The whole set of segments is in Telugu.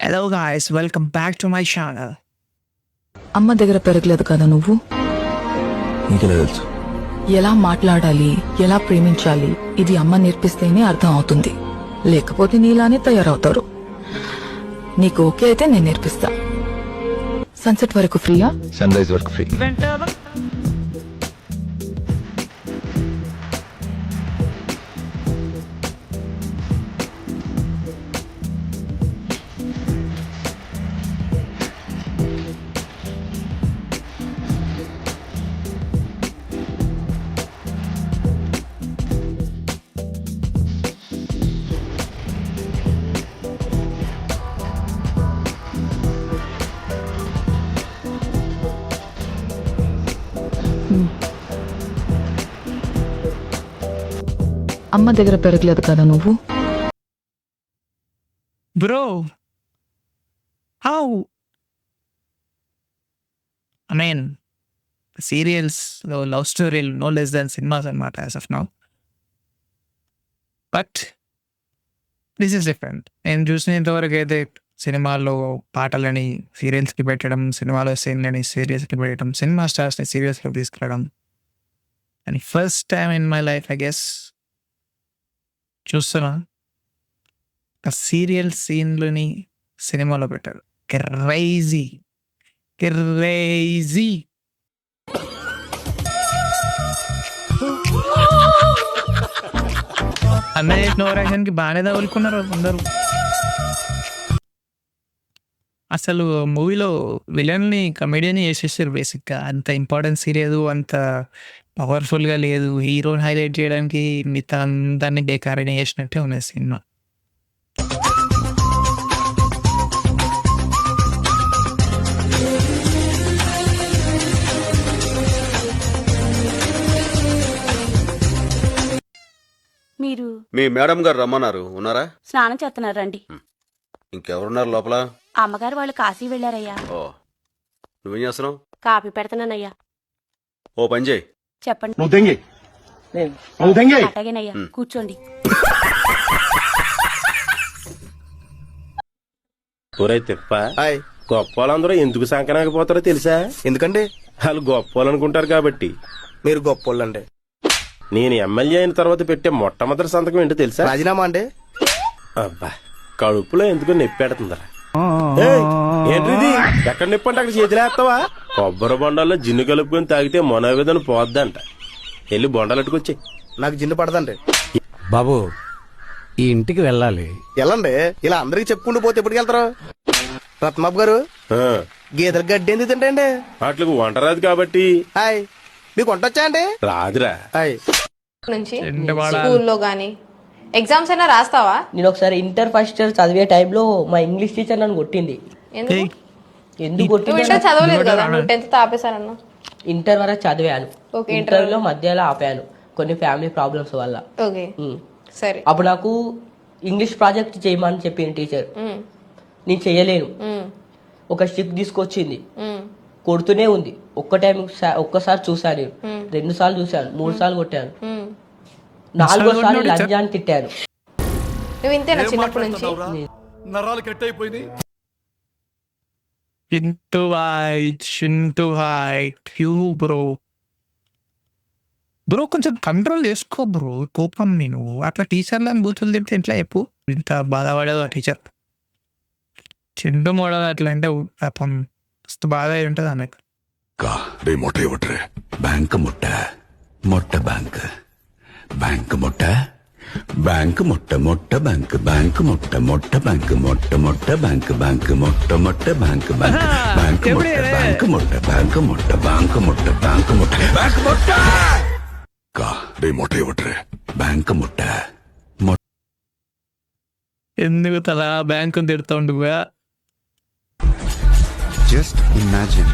Hello guys, welcome back to my channel. అమ్మ దగ్గర పెరగలేదు కదా నువ్వు. నీకెలా తెలుసు? ఎలా మాట్లాడాలి, ఎలా ప్రేమించాలి ఇది అమ్మ నేర్పిస్తేనే అర్థం అవుతుంది. లేకపోతే నీలానే తయారవుతారు. నీకు ఓకే అయితే నేను నేర్పిస్తా. సన్సెట్ వరకు ఫ్రీయా? సన్ రైజ్ వరకు ఫ్రీ. అమ్మ దగ్గర పెరగలేదు కదా నువ్వు. Bro, how? I mean, serials, love story, no less than cinemas and matter as of now. But this is different. నేను చూసినంతవరకు అయితే సినిమాల్లో పాటలని సీరియల్స్కి పెట్టడం, సినిమాలో సీన్లని సీరియల్స్కి పెట్టడం, సినిమా స్టార్స్ని సీరియల్స్కి తీసుకురావడం and first time in my life I guess చూస్తున్నా ఆ సీరియల్ సీన్లని సినిమాలో పెట్టారు. Crazy crazy. అన్నయ్య నోరాజన్కి బాగానే తగులుకున్నారు అందరూ. అసలు మూవీలో విలన్ని కమెడియన్ చేసేసారు బేసిక్గా. అంత ఇంపార్టెన్స్ లేదు, అంత పవర్ఫుల్గా లేదు. హీరోని హైలైట్ చేయడానికి మిగతా అందరినీ బేకారైనా చేసినట్టే ఉన్నది సినిమా. మీరు మీ మేడం గారు రమ్మన్నారు, ఉన్నారా? స్నానం చేస్తున్నారు రండి. ఇంకెవరున్నారు లోపల? అమ్మగారు వాళ్ళు కాశీ వెళ్ళారయ్యా. ఓ, నువ్వేం చేస్తున్నావు? కాఫీ పెడతానయ్యా. ఓ పని చేయి. చెప్పండి. అట్లాగేనయ్యా, కూర్చోండి. ఒరే తిప్ప, గొప్ప వాళ్ళందరూ ఎందుకు సంకనాకపోతారో తెలుసా? ఎందుకండి? వాళ్ళు గొప్ప వాళ్ళు అనుకుంటారు కాబట్టి. మీరు గొప్ప వాళ్ళండి. నేను ఎమ్మెల్యే అయిన తర్వాత పెట్టే మొట్టమొదటి సంతకం ఏంటో తెలుసా? రాజీనామా అండి. అబ్బా, కడుపులో ఎందుకు నొప్పి పెడుతుందరా? ఏంటిది? ఎక్కడ నొప్పి అంటే అక్కడ చేతిలేస్తావా? కొబ్బరి బొండాల్లో జిన్ను కలుపుకొని తాగితే మనోవేదన పోద్దంట. వెళ్ళి బొండాలు అట్టుకొచ్చి. నాకు జిన్ను పడదండి. బాబు, ఈ ఇంటికి వెళ్ళాలి. వెళ్ళండి. ఇలా అందరికి చెప్పుకుంటూ పోతే ఎప్పటికి వెళ్తారు? రత్నబాబు గారు, గీతలు గడ్డి ఎందుకు తింటండి? వాటికి వంట రాదు కాబట్టి. హాయ్, మీకు వంట వచ్చా అండి? రాదురా. హాయ్. నుంచి స్కూల్లో గానీ ఎగ్జామ్స్ అయినా రాస్తావా? నేను ఒకసారి ఇంటర్ ఫస్ట్ ఇయర్ చదివే టైంలో మా ఇంగ్లీష్ టీచర్ నన్ను కొట్టింది. ఎందుకు కొట్టింది? ఇంటర్ చదవలేదు కదా, నువ్వు 10th ఆపేశానన్నా. ఇంటర్ వరకు చదివాను. ఇంటర్ లో మధ్యలో ఆపాను కొన్ని ఫ్యామిలీ ప్రాబ్లమ్స్ వల్ల. ఓకే, సరే. అప్పుడు నాకు ఇంగ్లీష్ ప్రాజెక్ట్ చేయమని చెప్పింది టీచర్. నేను చెయ్యలేను. ఒక స్టిక్ తీసుకొచ్చింది, కొడుతూనే ఉంది. ఒక్కసారి చూసాను, 2 సార్లు చూశాను, 3 సార్లు కొట్టాను, 4వ లంజాన్ని తిట్టాను. నువ్వు ఇంతేనా చిన్నప్పటి నుంచి? నరాలు కట్ అయిపోయింది. చింటూ హైట్ బ్రో కొంచెం కంట్రోల్ చేసుకో బ్రో కోపం. నేను అట్లా టీచర్లని బూతులు తింటే ఎట్లా చెప్పు? ఇంత బాధపడేది ఆ టీచర్. చింటూ మోడల్ అట్లా అంటే పాపం మస్తు బాధ అయి ఉంటుంది ఆమెకు. మొట్ట ఇవ్వట్రే బ్యాంక్ మొట్ట మొట్ట బ్యాంక్ బ్యాంక్ మొట్ట బ్యాంక్ మొట్ట మొట్ట బ్యాంక్ బ్యాంక్ మొట్ట మొట్ట బ్యాంక్ మొట్ట మొట్ట బ్యాంక్ బ్యాంక్ మొట్ట మొట్ట బ్యాంక్ బ్యాంక్ బ్యాంక్ మొట్ట బ్యాంక్ మొట్ట బ్యాంక్ మొట్ట బ్యాంక్ మొట్ట బ్యాంక్ మొట్ట బ్యాంక్ మొట్ట మొట్ట ఇవ్వట్రే బ్యాంక్ మొట్ట. ఎందుకు తల బ్యాంకు తిడుతూ ఉండుగా? జస్ట్ ఇమాజిన్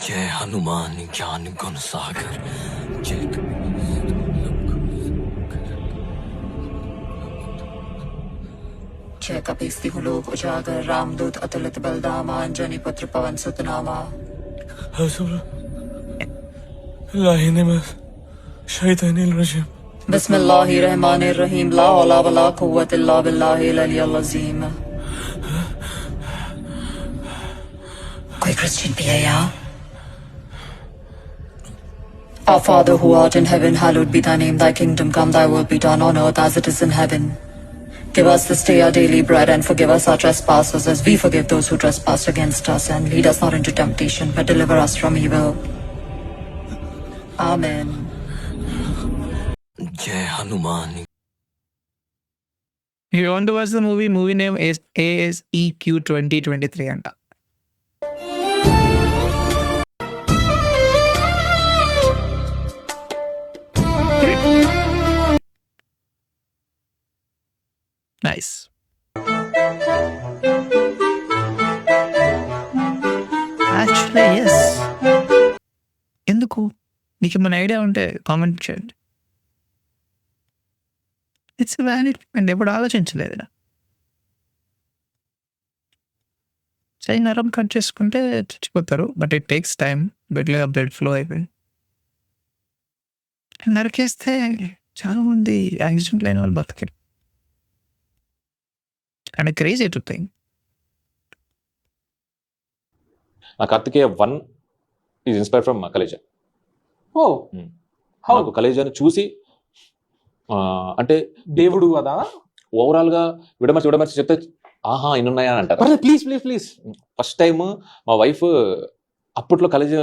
జయ హనుమాన్ జ్ఞాన గుణ సాగర్ జయ जय कपीस्ति लोक उजागर रामदूत अतुलित बलदामा अंजनी पुत्र पवन सुतनामा बिस्मिल्लाहिर्रहमानिर्रहीम ला हौला वला कुव्वत इल्ला बिल्लाहिल अलिय्यिल अज़ीम। कोई क्रिश्चियन भी है यहाँ? Our Father who art in heaven, hallowed be thy name. Thy kingdom come, thy will be done on earth as it is in heaven. Give us this day our daily bread, and forgive us our trespasses as we forgive those who trespass against us. And lead us not into temptation, but deliver us from evil. Amen. Jaya Hanuman. You want to watch the movie name is ASEQ 2023 అంట. నైస్. Actually yes. ఎందుకు మీకు ఏమైనా ఐడియా ఉంటే కామెంట్ చేయండి. ఇట్స్ వ్యాలిడ్ అండ్ ఎప్పుడు ఆలోచించలేదు. చెయ్యి నరం కట్ చేసుకుంటే చచ్చిపోతారు, but it takes time. Blood flow అయిపోయి నరికేస్తే చాలా మంది యాక్సిడెంట్ అయిన వాళ్ళు బతికారు. And crazy to think. నా Karthikeya 1 is inspired from Khaleja. ఓ నాకు కలేజాని చూసి అంటే దేవుడు కదా ఓవరాల్ గా విడమర్చి చెప్తే ఆహా ఇన్నున్నాయా అని అంటారు. Please please please. First time మా వైఫ్ అప్పట్లో కలేజ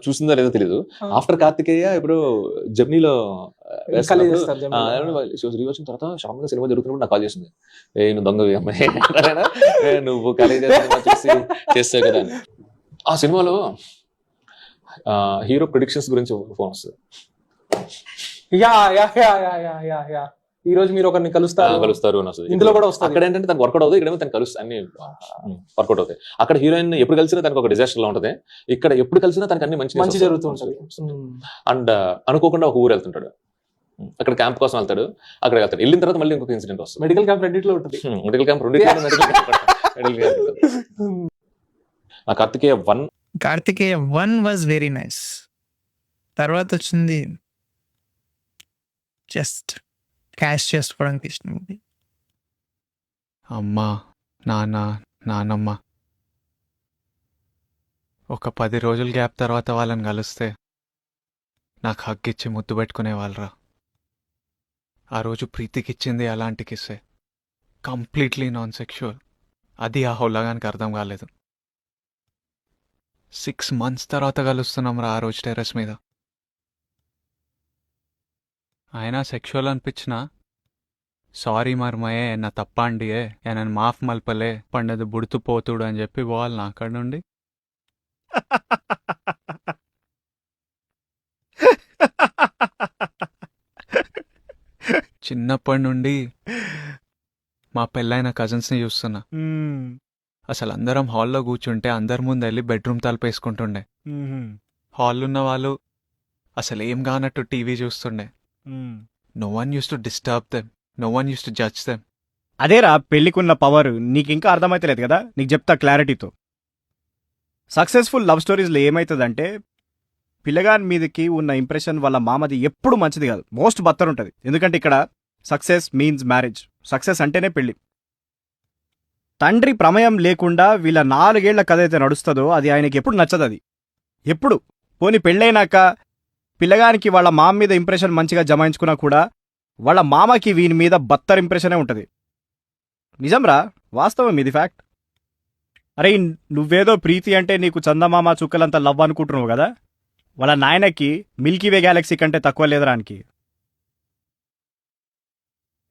చూసిందో లేదో తెలీదు. ఆఫ్టర్ కార్తికేయ ఇప్పుడు జర్నీలో రీవచ్చిన తర్వాత షామ్ గా సినిమా జరుగుతున్నప్పుడు నాకు కాల్ చేసింది, నువ్వు దొంగ నువ్వు కలేజ సినిమా చూసి చేస్తావు కదా అని. ఆ సినిమాలో హీరో ప్రిడిక్షన్స్ గురించి ఫోన్ వస్తుంది. Yeah yeah yeah yeah yeah yeah yeah ఈ రోజు మీరు ఒకరిని కలుస్తారు అని వస్తుంది. ఇందులో కూడా వస్తుంది. అక్కడ ఏంటంటే తనకు వర్కౌట్ అవుతుంది, ఇక్కడేమో తను కలుస్తుంది, అన్ని వర్కౌట్ అవుతాయి. అక్కడ హీరోయిన్ ఎప్పుడు కలిసినా తనకు ఒక డిజాస్టర్ లా ఉంటది, ఇక్కడ ఎప్పుడు కలిసినా తనకు అన్ని మంచి జరుగుతూ ఉంటుంది. అండ్ అనుకోకుండా ఒక ఊరు వెళ్తుంటాడు, అక్కడ క్యాంప్ కోసం వెళ్తాడు, అక్కడ వెళ్తాడు. వెళ్ళిన తర్వాత మళ్ళీ ఇంకొక ఇన్సిడెంట్ వస్తుంది. మెడికల్ క్యాంప్ రెండిట్లో ఉంటుంది. మెడికల్ క్యాంప్ ఆ కార్తికేయ 1 వాజ్ వెరీ నైస్. తర్వాత వచ్చింది జస్ట్ క్యాష్ చేసుకోవడానికి ఇష్టం మూవీ. అమ్మా నాన్నమ్మ ఒక 10 రోజుల గ్యాప్ తర్వాత వాళ్ళని కలిస్తే నాకు హగ్గిచ్చి ముద్దు పెట్టుకునే వాళ్ళరా. ఆ రోజు ప్రీతికిచ్చింది అలాంటి కిస్సే, కంప్లీట్లీ నాన్ సెక్షువల్. అది ఆ హౌలగానికి అర్థం కాలేదు. 6 months తర్వాత కలుస్తున్నాం రా ఆ రోజు టెర్రస్ మీద. అయినా సెక్షువల్ అనిపించిన సారీ మర్మయే నా తప్పండియే నన్ను మాఫ్ మల్పలే పండది బుడుతూ పోతుడు అని చెప్పి పోవాలి నా అక్కడ నుండి. చిన్నప్పటి నుండి మా పెళ్ళైన కజిన్స్ని చూస్తున్నా. అసలు అందరం హాల్లో కూర్చుంటే అందరి ముందు వెళ్ళి బెడ్రూమ్ తలుపేసుకుంటుండే. హాల్ ఉన్న వాళ్ళు అసలు ఏం కానట్టు టీవీ చూస్తుండే. No one use to disturb them, no one use to judge them. అదేరా పెళ్లికున్న పవర్. నీకు ఇంకా అర్థమైతలేదు కదా, నీకు చెప్తా క్లారిటీతో. సక్సెస్ఫుల్ లవ్ స్టోరీస్లో ఏమవుతుందంటే పిల్లగాని మీదకి ఉన్న ఇంప్రెషన్ వాళ్ళ మామది ఎప్పుడు మంచిది కాదు, మోస్ట్ బత్తర్ ఉంటుంది. ఎందుకంటే ఇక్కడ సక్సెస్ మీన్స్ మ్యారేజ్, సక్సెస్ అంటేనే పెళ్లి. తండ్రి ప్రమేయం లేకుండా వీళ్ళ 4 ఏళ్ల కథ అయితే నడుస్తుందో అది ఆయనకి ఎప్పుడు నచ్చదు. అది ఎప్పుడు పోనీ పెళ్ళైనాక పిల్లగానికి వాళ్ళ మామ మీద ఇంప్రెషన్ మంచిగా జమాయించుకున్నా కూడా వాళ్ళ మామకి వీని మీద బత్తర్ ఇంప్రెషనే ఉంటుంది. నిజంరా, వాస్తవం, ఇది ఫ్యాక్ట్. అరే నువ్వేదో ప్రీతి అంటే నీకు చందమామ చుక్కలంతా లవ్ అనుకుంటున్నావు కదా, వాళ్ళ నాయనకి మిల్కీవే గ్యాలక్సీ కంటే తక్కువ లేదరానికి.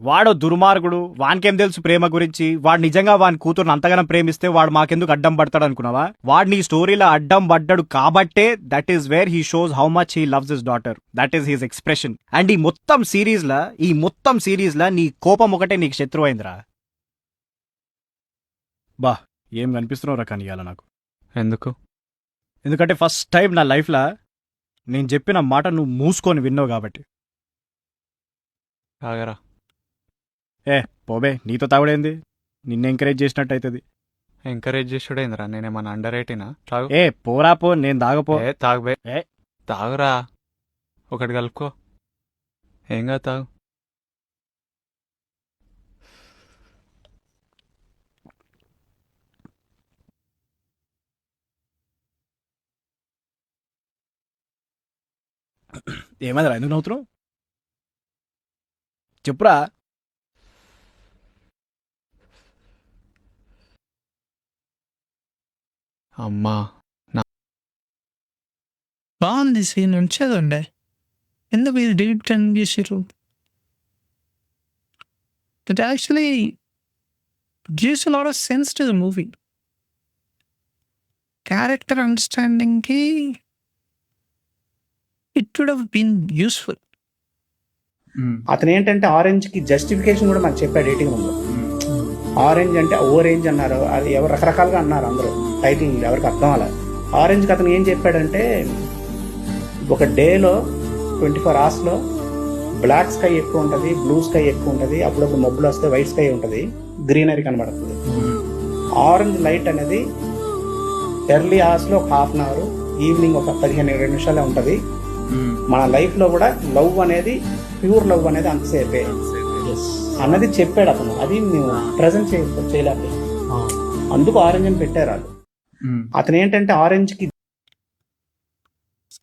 వాడో దుర్మార్గుడు, వానికేం తెలుసు ప్రేమ గురించి. వాడు నిజంగా వాని కూతురుని అంతగానం ప్రేమిస్తే వాడు మాకెందుకు అడ్డం పడతాడు అనుకున్నావా? వాడిని ఈ స్టోరీలో అడ్డం పడ్డాడు కాబట్టే that is where he shows how much he loves his daughter. That is his expression. And ఈ మొత్తం సిరీస్ లా నీ కోపం ఒకటే నీకు శత్రువు అయిందిరా. బా ఏం కనిపిస్తున్నావురా కానీ ఇవాళ నాకు. ఎందుకు ఎందుకంటే ఫస్ట్ టైం నా లైఫ్లో నేను చెప్పిన మాట నువ్వు మూసుకొని విన్నావు కాబట్టి. తాగరా. పోబే, నీతో తాగుడేంది? నిన్ను ఎంకరేజ్ చేసినట్టు అవుతుంది. ఎంకరేజ్ చేసుడేంద్రా, నేనేమన్నా అండర్ రేటినా? తాగు. పోరా పో, నేను తాగపో. తాగుబే. తాగురా, ఒకటి కలుపుకో, ఏం కాదు, తాగు. ఏమైందిరా, ఎందుకు నవ్వుతున్నావు? చెప్పురా. అమ్మా, బాగుంది సీన్, ఉంచేదండి. ఎందుకు ఇది డిలీట్ అని చేసారు? It actually gives a lot of sense to the movie. Character understanding ki it would have been useful. అతను ఏంటంటే ఆరెంజ్ కి జస్టిఫికేషన్ కూడా మనకు చెప్పాడు ఎడిటింగ్ రూమ్ లో. ఆరెంజ్ అంటే ఓరేంజ్ అన్నారు, అది ఎవరు రకరకాలుగా అన్నారు అందరూ, టైటిల్ ఎవరికి అర్థం అలా. ఆరెంజ్ కి అతను ఏం చెప్పాడంటే, ఒక డేలో 24 hours లో బ్లాక్ స్కై ఎక్కువ ఉంటుంది, బ్లూ స్కై ఎక్కువ ఉంటుంది, అప్పుడప్పుడు మబ్బులు వస్తే వైట్ స్కై ఉంటుంది, గ్రీనరీ కనబడుతుంది. ఆరెంజ్ లైట్ అనేది ఎర్లీ అవర్స్ లో ఒక 1/2 hour, ఈవినింగ్ ఒక 15-20 నిమిషాలే ఉంటుంది. మన లైఫ్ లో కూడా లవ్ అనేది, ప్యూర్ లవ్ అనేది అంతసేపే అన్నది చెప్పాడు అతను. అది మేము ప్రజెంట్ చేయలేకపోయాం, అందుకు ఆరెంజ్ అని పెట్టారు వాళ్ళు. అతను ఏంటంటే ఆరెంజ్ కి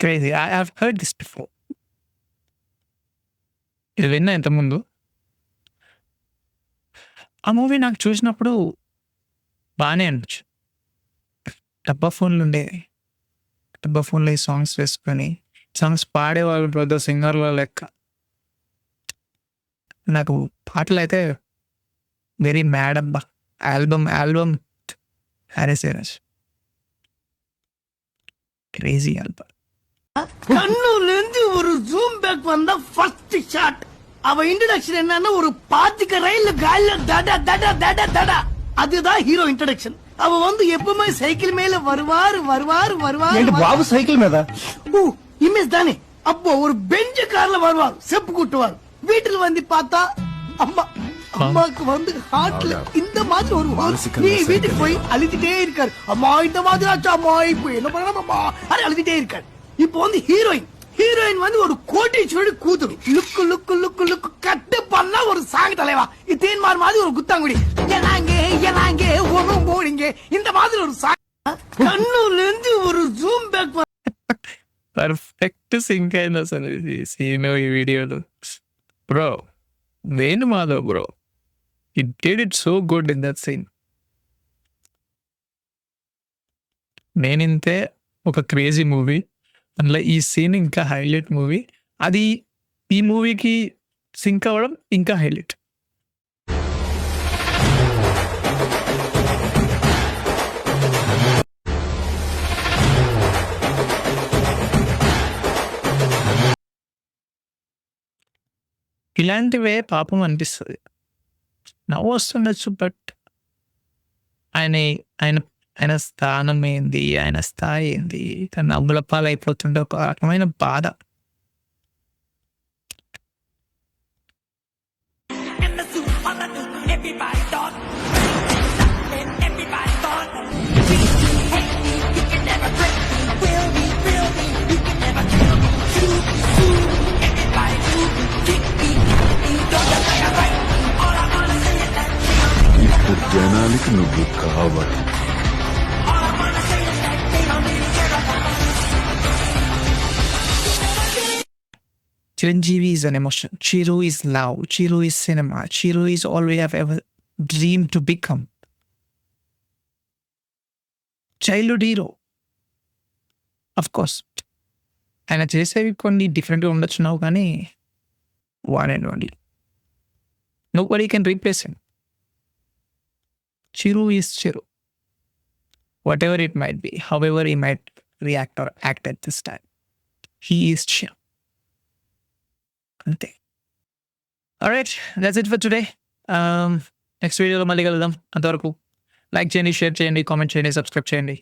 Crazy. I've heard this before. ఇది విన్నా ఇంతకుముందు. ఆ మూవీ నాకు చూసినప్పుడు బాగానే అనిపించు. డబ్బా ఫోన్లు ఉండేవి, డబ్బా ఫోన్లో ఈ సాంగ్స్ వేసుకొని సాంగ్స్ పాడేవాళ్ళు పెద్ద సింగర్ల లెక్క. నాకు పాటలు అయితే వెరీ మ్యాడ్ అబ్బా. Album Harris Jayaraj, crazy album. கண்ணுலேருந்து ஒரு ஜூம் பேக் வந்தா ஃபர்ஸ்ட் ஷாட். அவ இன்ட்ரடக்ஷன் என்னன்னா, ஒரு 25 ரயில்ல கால்ல தட தட தட தட, அதுதான் ஹீரோ இன்ட்ரடக்ஷன். அவ வந்து எப்பவுமே சைக்கிள் மேல வருவாரு. బాబు సైకిల్ మీద இமேஜ் தானே. அப்போ ஒரு பெஞ்ச கார்ல வருவார், செப்பு கூட்டுவார். வீட்டுல வந்து பார்த்தா அம்மாக்கு வந்து ஹார்ட்ல இந்த மாதிரி ஒரு நீ வீட்டுக்கு போய் அழுதுட்டே இருக்காரு. அம்மா இந்த மாதிரி ஆச்சா, அம்மா இப்போ என்ன பண்ணலாம் அம்மா, அது அழுதுட்டே இருக்காரு. இப்போ வந்து ஹீரோயின் வந்து ஒரு கோட்டீஸ்வரடி கூத்துரு, லுக்கு லுக்கு லுக்கு லுக்கு கட்டு பண்ணா ஒரு சாங் தலைவா. இத்தேன் மாதிரி ஒரு குத்தாங்குடி, எனாங்க ஒன்னும் போடிங்க, இந்த மாதிரி ஒரு சாங். கண்ணுல இருந்து ஒரு ஜூம் பேக் పర్ఫెక్ట్ సింక్ అయింది అసలు ఈ సీన్, ఈ వీడియోలో. Bro, Venu Madhav bro, he did it so good in that scene. నేనింతే ఒక క్రేజీ మూవీ, అందులో ఈ సీన్ ఇంకా హైలైట్ మూవీ. అది ఈ మూవీకి సింక్ అవ్వడం ఇంకా హైలైట్. ఇలాంటివే పాపం అనిపిస్తుంది. నవ్వు వస్తుండొచ్చు, బట్ ఆయన స్థానం ఏంది, ఆయన స్థాయి ఏంది, తన నవ్వుల పాలైపోతుండే ఒక రకమైన బాధ. ఇప్పుడు జనానికి నువ్వు కావాలి. Chiranjeevi is an emotion. Chiru is love. Chiru is cinema. Chiru is all we have ever dreamed to become. Childhood hero. Of course. ఆయన చేసేవి కొన్ని డిఫరెంట్గా ఉండొచ్చున్నావు, కానీ one and only. Nobody can replace him. Chiru is Chiru. Whatever it might be, however he might react or act at this time, he is Chiru. అంతే. Alright, that's it for today. Next వీడియోలో మళ్ళీ కలుద్దాం. అంతవరకు లైక్ చేయండి, షేర్ చేయండి, కామెంట్ చేయండి, సబ్స్క్రైబ్ చేయండి.